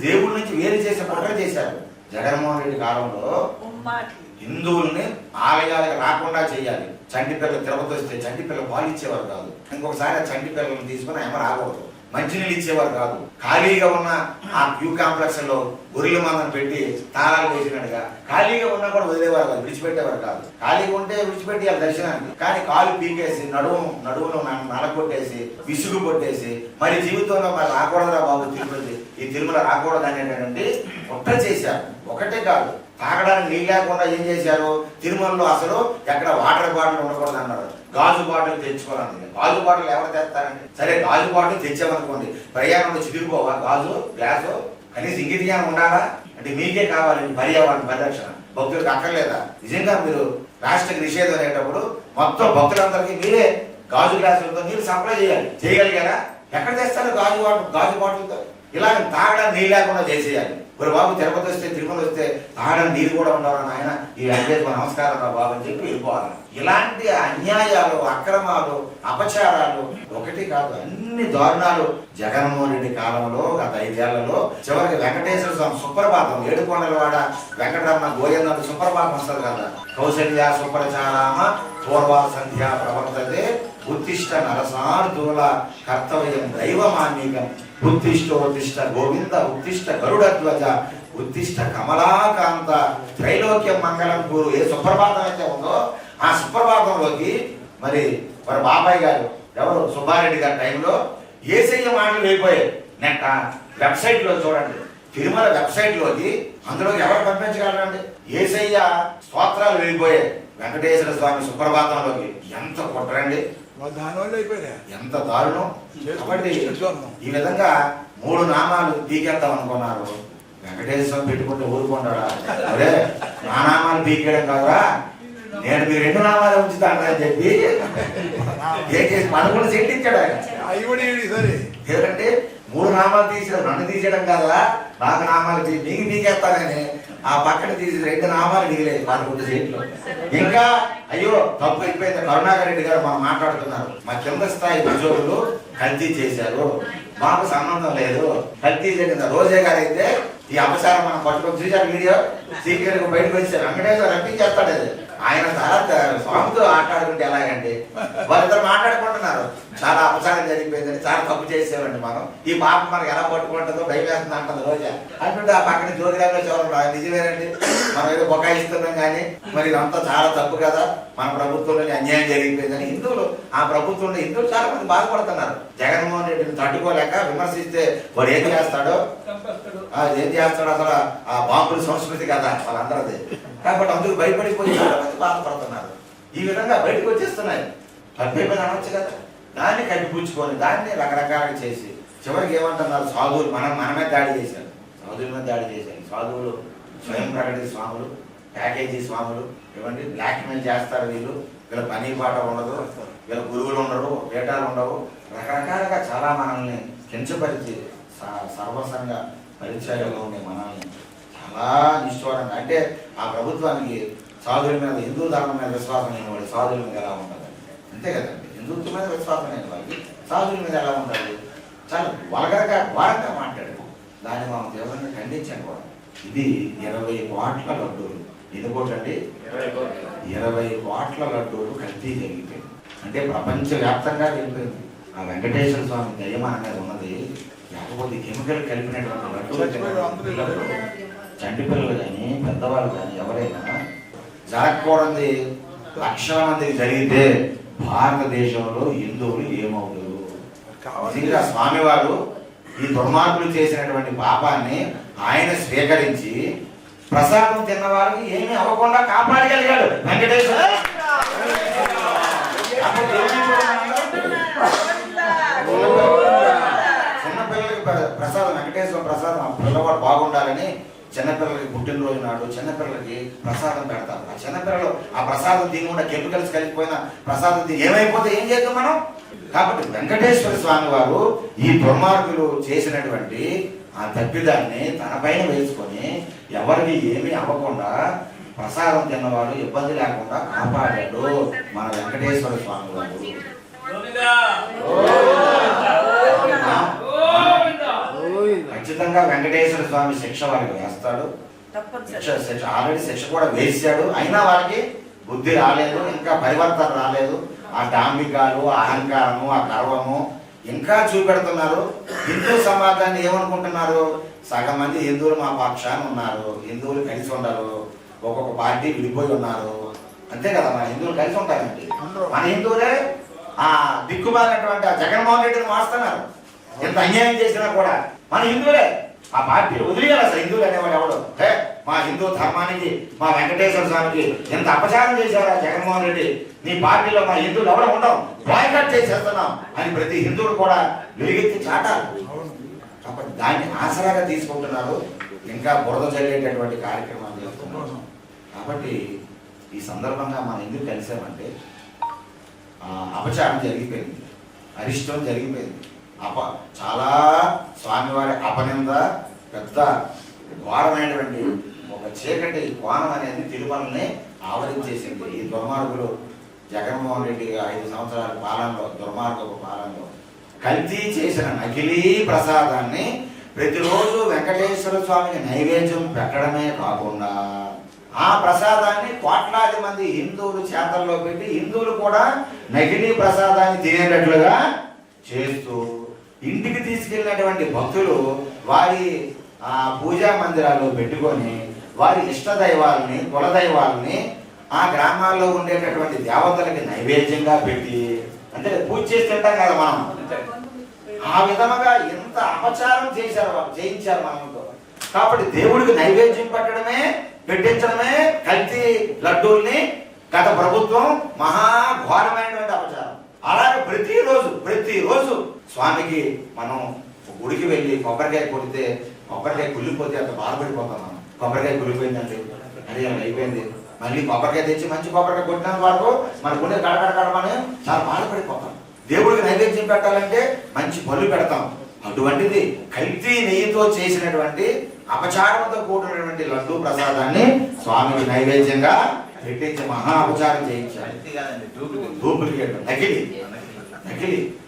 దేవుడి నుంచి వేరు చేసే కుట్ర చేశారు. జగన్మోహన్ రెడ్డి కాలంలో హిందువుల్ని ఆలయాలకు రాకుండా చేయాలి. చంటి పిల్లలు తిరుపతి వస్తే చంటి పిల్లలు పాలు ఇచ్చేవారు కాదు. ఇంకొకసారి ఆ చంటి పిల్లలను తీసుకుని ఏమో రాకూడదు. మంచినీళ్ళు ఇచ్చేవారు కాదు. ఖాళీగా ఉన్న ఆ క్యూ కాంప్లెక్స్ లో గొర్రెల మందను పెట్టి తాళాలు వేసినట్టుగా ఖాళీగా ఉన్నా కూడా వదిలేవారు కాదు, విడిచిపెట్టేవారు కాదు. ఖాళీగా ఉంటే విడిచిపెట్టి వాళ్ళ దర్శనానికి. కానీ కాలు పీకేసి నడువును నలగొట్టేసి విసుగు కొట్టేసి మరి జీవితంలో మరి రాకూడదురా బాబు తిరుపతి, ఈ తిరుమల రాకూడదు అనేటటువంటి కుట్ర చేశారు. ఒకటే కాదు, తాగడానికి నీళ్ళు లేకుండా ఏం చేశారు, తిరుమలలో అసలు ఎక్కడ వాటర్ బాటిల్ ఉండకూడదు అన్నారు. గాజు బాటిల్ తెచ్చుకోవాలండి. గాజు బాటిల్ ఎవరు తెస్తారండి? సరే గాజు బాటిల్ తెచ్చామనుకోండి, ప్రయాణంలో చిరిగిపోవా గాజు గ్లాసు? కనీసం ఇంగిటిగానే ఉండాలా? అంటే మీకే కావాలి పర్యావరణ పరిరక్షణ, భక్తులకు అక్కర్లేదా? నిజంగా మీరు ప్లాస్టిక్ నిషేధం అనేటప్పుడు మొత్తం భక్తులందరికీ మీరే గాజు గ్లాసులతో నీళ్ళు సప్లై చేయాలి. చేయగలిగారా? ఎక్కడ తెస్తారు గాజు బాటిల్తో? ఇలా తాగడానికి నీళ్ళు లేకుండా చేసేయాలి. మరి బాబు తిరుపతి వస్తే తిరుమల వస్తే తాగడానికి నీరు కూడా ఉండవాలని ఆయన ఈ వెంకటేశ్వర నమస్కారం రా బాబు అని చెప్పి వెళ్ళిపోవాలి. ఇలాంటి అన్యాయాలు, అక్రమాలు, అపచారాలు ఒకటి కాదు, అన్ని దారుణాలు జగన్మోహన్ రెడ్డి కాలంలో గత 5 ఏళ్లలో చివరికి వెంకటేశ్వర స్వామి సుప్రభాతం, ఏడుకొండలవాడ వెంకటరమణ గోయంద సుప్రభాతం వస్తుంది కదా. కౌశల్య సుప్రచారామ పూర్వ సంధ్యా ప్రవర్తతే ఉత్తిష్ట నరసార్దూల కర్తవ్యం దైవమాన్నికం ఉత్తిష్టోత్తిష్ట గోవింద ఉత్తిష్ట గరుడధ్వజ ఉత్తిష్ట కమలాకాంత త్రైలోక్యం మంగళం గురు. ఏ సుప్రభాతం అయితే ఉందో ఆ సుప్రభాతంలోకి మరి బాబాయ్ గారు ఎవరు సుబ్బారెడ్డి గారి టైంలో ఏసయ్య మాటలు వెళ్ళిపోయాయి. నెట్ వెబ్సైట్ లో చూడండి, తిరుమల వెబ్సైట్ లోకి అందులోకి ఎవరు పంపించగలరండి? ఏసయ్య స్తోత్రాలు వెళ్ళిపోయాయి వెంకటేశ్వర స్వామి సుప్రభాతంలోకి. ఎంత కుట్రండి, ఎంత దారుణం. కాబట్టి ఈ విధంగా 3 నామాలు పీకేద్దాం అనుకున్నారు. వెంకటేశ్వర స్వామి పెట్టుకుంటే ఊరుకుంటాడా? అదే నా నామాలు పీకేయడం కాదురా, నేను మీరు 2 నామాలు ఉంచుతాను అని చెప్పి ఏకేసి 11 సెంట్లు ఇచ్చాడు ఆయన. ఎందుకంటే 3 నామాలు తీసేయడం, నన్ను తీసేయడం కాదా, నాకు నామాలు మీకు పీకేస్తానని ఆ పక్కన తీసి 2 నామాలు మిగిలేదు 11 సెంట్లు. ఇంకా అయ్యో తప్పు అయిపోయింది. కరుణాకర్ రెడ్డి గారు మనం మాట్లాడుతున్నారు, మా కింద స్థాయి ఉద్యోగులు కల్తీ చేశారు, మాకు సంబంధం లేదు, కల్తీ జరిగింది. రోజే గారు అయితే ఈ అపచారం మనం పట్టుకొని చూశారు, వీడియో సీక్రెట్ బయటకు వచ్చారు. వెంకటేశ్వర రప్పించేస్తాడు అది. ఆయన తర్వాత స్వామితో ఆటాడుకుంటే ఎలాగండి? వాళ్ళిద్దరు మాట్లాడుకుంటున్నారు, చాలా అపచారం జరిగిపోయిందని, చాలా తప్పు చేసేవాడిని మనం, ఈ పాప మనకు ఎలా పట్టుకుంటుందో భయం వేస్తుంది అంటుంది రోజా అంటుంటే ఆ పక్కన జ్యోతిరాంలో చూడండి. నిజమేనండి, మనం ఏదో బొకాయిస్తున్నాం కానీ మరి ఇదంతా చాలా తప్పు కదా, మన ప్రభుత్వంలో అన్యాయం జరిగిపోయిందని హిందువులు, ఆ ప్రభుత్వంలో హిందువులు చాలా మంది బాధపడుతున్నారు. జగన్మోహన్ రెడ్డిని తట్టుకోలేక విమర్శిస్తే వాడు ఏం చేస్తాడో, ఏం చేస్తాడో అసలు ఆ బాంబుల సంస్కృతి కదా వాళ్ళందరిది. కాబట్టి అందుకు భయపడిపోయి చాలా మంది బాధపడుతున్నారు. ఈ విధంగా బయటకు వచ్చేస్తున్నాయి. తప్పేమని అనొచ్చు కదా, దాన్ని కప్పిపుచ్చుకొని దాన్ని రకరకాలుగా చేసి చివరికి ఏమంటున్నారు, సాధువులు మనమే దాడి చేశారు, సాధువుల మీద దాడి చేశారు. సాధువులు స్వయం ప్రకటిత స్వాములు, ప్యాకేజీ స్వాములు ఇవ్వండి, బ్లాక్ మెయిల్ చేస్తారు. వీళ్ళ పని పాట ఉండదు, వీళ్ళ గురువులు ఉండరు, పీఠాలు ఉండవు, రకరకాలుగా చాలా మనల్ని కించపరిచి సర్వసంగా పరిచయాలు ఉండే మనల్ని చాలా నిష్ఠూరంగా. అంటే ఆ ప్రభుత్వానికి సాధువుల మీద, హిందూ ధర్మం మీద విశ్వాసం లేని వాడు సాధువుల మీద ఎలా ఉంటుంది? అంతే కదండి, హిందుత్వం మీద విశ్వాసం లేని వాళ్ళకి సాధువుల మీద ఎలా ఉంటుంది? చాలా వల్గరగా ఘోరంగా మాట్లాడారు. దాన్ని మనం తీవ్రంగా ఖండించాను కూడా. ఇది 20 కోట్ల లడ్డూలు, ఇది కోటండి 20 కోట్ల లడ్డూలు కల్తీ జరిగిపోయింది. అంటే ప్రపంచవ్యాప్తంగా వెళ్ళిపోయింది. ఆ వెంకటేశ్వర స్వామి దయమాన మీద ఉన్నది. లేకపోతే కెమికల్ కలిపినటువంటి లడ్డూలు చంటి పిల్లలు కానీ పెద్దవాళ్ళు కానీ ఎవరైనా జరగకూడదు లక్షల మందికి జరిగితే భారతదేశంలో హిందువులు ఏమవుతారు? నిజంగా స్వామివారు ఈ దుర్మార్గులు చేసినటువంటి పాపాన్ని ఆయన స్వీకరించి ప్రసాదం తిన్న వారికి ఏమీ అవ్వకుండా కాపాడగలిగాడు వెంకటేశ్వర. చిన్నపిల్లలకి ప్రసాదం, వెంకటేశ్వర ప్రసాదం, పిల్లవాడు బాగుండాలని చిన్నపిల్లలకి పుట్టినరోజు నాడు చిన్నపిల్లలకి ప్రసాదం పెడతారు. ఆ చిన్నపిల్లలు ఆ ప్రసాదం తినకుండా కెమికల్స్ కలిగిపోయిన ప్రసాదం తిని ఏమైపోతే ఏం చేద్దాం మనం? కాబట్టి వెంకటేశ్వర స్వామి వారు ఈ దుర్మార్గులు చేసినటువంటి ఆ తప్పిదాన్ని తన పైన వేసుకొని ఎవరికి ఏమీ అవ్వకుండా ప్రసాదం తిన్నవాడు ఇబ్బంది లేకుండా కాపాడాడు మన వెంకటేశ్వర స్వామి వారు. ఖచ్చితంగా వెంకటేశ్వర స్వామి శిక్ష వాళ్ళకి వేస్తాడు. శిక్ష ఆల్రెడీ శిక్ష కూడా వేసాడు. అయినా వాళ్ళకి బుద్ధి రాలేదు, ఇంకా పరివర్తన రాలేదు. ఆ డాంబికాలు, అహంకారము, ఆ గర్వము ఇంకా చూపెడుతున్నారు. హిందూ సమాజాన్ని ఏమనుకుంటున్నారు? సగం మంది హిందువులు మా పక్షాన్ని ఉన్నారు, హిందువులు కలిసి ఉండరు, ఒక్కొక్క పార్టీ విడిపోయి ఉన్నారు. అంతే కదా, మన హిందువులు కలిసి ఉంటారండి. మన హిందువులే ఆ దిక్కుమాలినటువంటి ఆ జగన్మోహన్ రెడ్డిని మారుస్తున్నారు. ఎంత అన్యాయం చేసినా కూడా మన హిందువులే ఆ పార్టీలు వదిలేయాలి. అసలు హిందువులు అనేవాడు ఎవడు? మా హిందూ ధర్మానికి, మా వెంకటేశ్వర స్వామికి ఎంత అపచారం చేశారా జగన్మోహన్ రెడ్డి, నీ పార్టీలో మా హిందువులు ఎవడో ఉండవు, బాయ్కట్ చేసేస్తున్నాం అని ప్రతి హిందువుడు కూడా వెలుగెత్తి చాటాలి. కాబట్టి దాన్ని ఆసరాగా తీసుకుంటున్నారు. ఇంకా బురద చల్లేటటువంటి కార్యక్రమాలు చేస్తున్నారు. కాబట్టి ఈ సందర్భంగా మనం ఎందుకు కలిసామంటే అపచారం జరిగిపోయింది, అరిష్టం జరిగిపోయింది. చాలా స్వామివారి అపనింద పెద్ద ఘోరమైనటువంటి ఒక చీకటి కోణం అనేది తిరుమలని ఆవరించేసింది. ఈ దుర్మార్గులు జగన్మోహన్ రెడ్డి 5 సంవత్సరాల పాలనలో, దుర్మార్గపు పాలనలో కల్తీ చేసిన నకిలీ ప్రసాదాన్ని ప్రతిరోజు వెంకటేశ్వర స్వామికి నైవేద్యం పెట్టడమే కాకుండా ఆ ప్రసాదాన్ని కోట్లాది మంది హిందువులు చేతల్లో పెట్టి హిందువులు కూడా నకిలీ ప్రసాదాన్ని తినేటట్లుగా చేస్తూ ఇంటికి తీసుకెళ్ళినటువంటి భక్తులు వారి పూజా మందిరాల్లో పెట్టుకొని వారి ఇష్ట దైవాలని, కుల దైవాలని ఆ గ్రామాల్లో ఉండేటటువంటి దేవతలకి నైవేద్యంగా పెట్టి, అంటే పూజ చేసి తింటాం కదా మనం, ఆ విధముగా ఎంత అపచారం చేశారు వాళ్ళు, చేయించారు మనతో. కాబట్టి దేవుడికి నైవేద్యం పెట్టడమే, పెట్టించడమే కల్తీ లడ్డూల్ని గత ప్రభుత్వం మహాఘోరమైనటువంటి అపచారం. అలాగే ప్రతిరోజు స్వామికి మనం గుడికి వెళ్ళి కొబ్బరికాయ కొడితే, కొబ్బరికాయ కుళ్ళిపోతే అంత బాధపడిపోతాం మనం. కొబ్బరికాయ కుళ్ళిపోయిందండి, అది అయిపోయింది, మళ్ళీ కొబ్బరికాయ తెచ్చి మంచి కొబ్బరికాయ కొట్టినంత వరకు మన గుండె కడకడకడమని చాలా బాధపడిపోతాం. దేవుడికి నైవేద్యం పెట్టాలంటే మంచి పళ్ళు పెడతాం. అటువంటిది కల్తీ నెయ్యితో చేసినటువంటి అపచారంతో కూడినటువంటి లడ్డూ ప్రసాదాన్ని స్వామికి నైవేద్యంగా పెట్టించి మహా అపచారం చేయించారు. డూప్లికేట్, నకిలీ.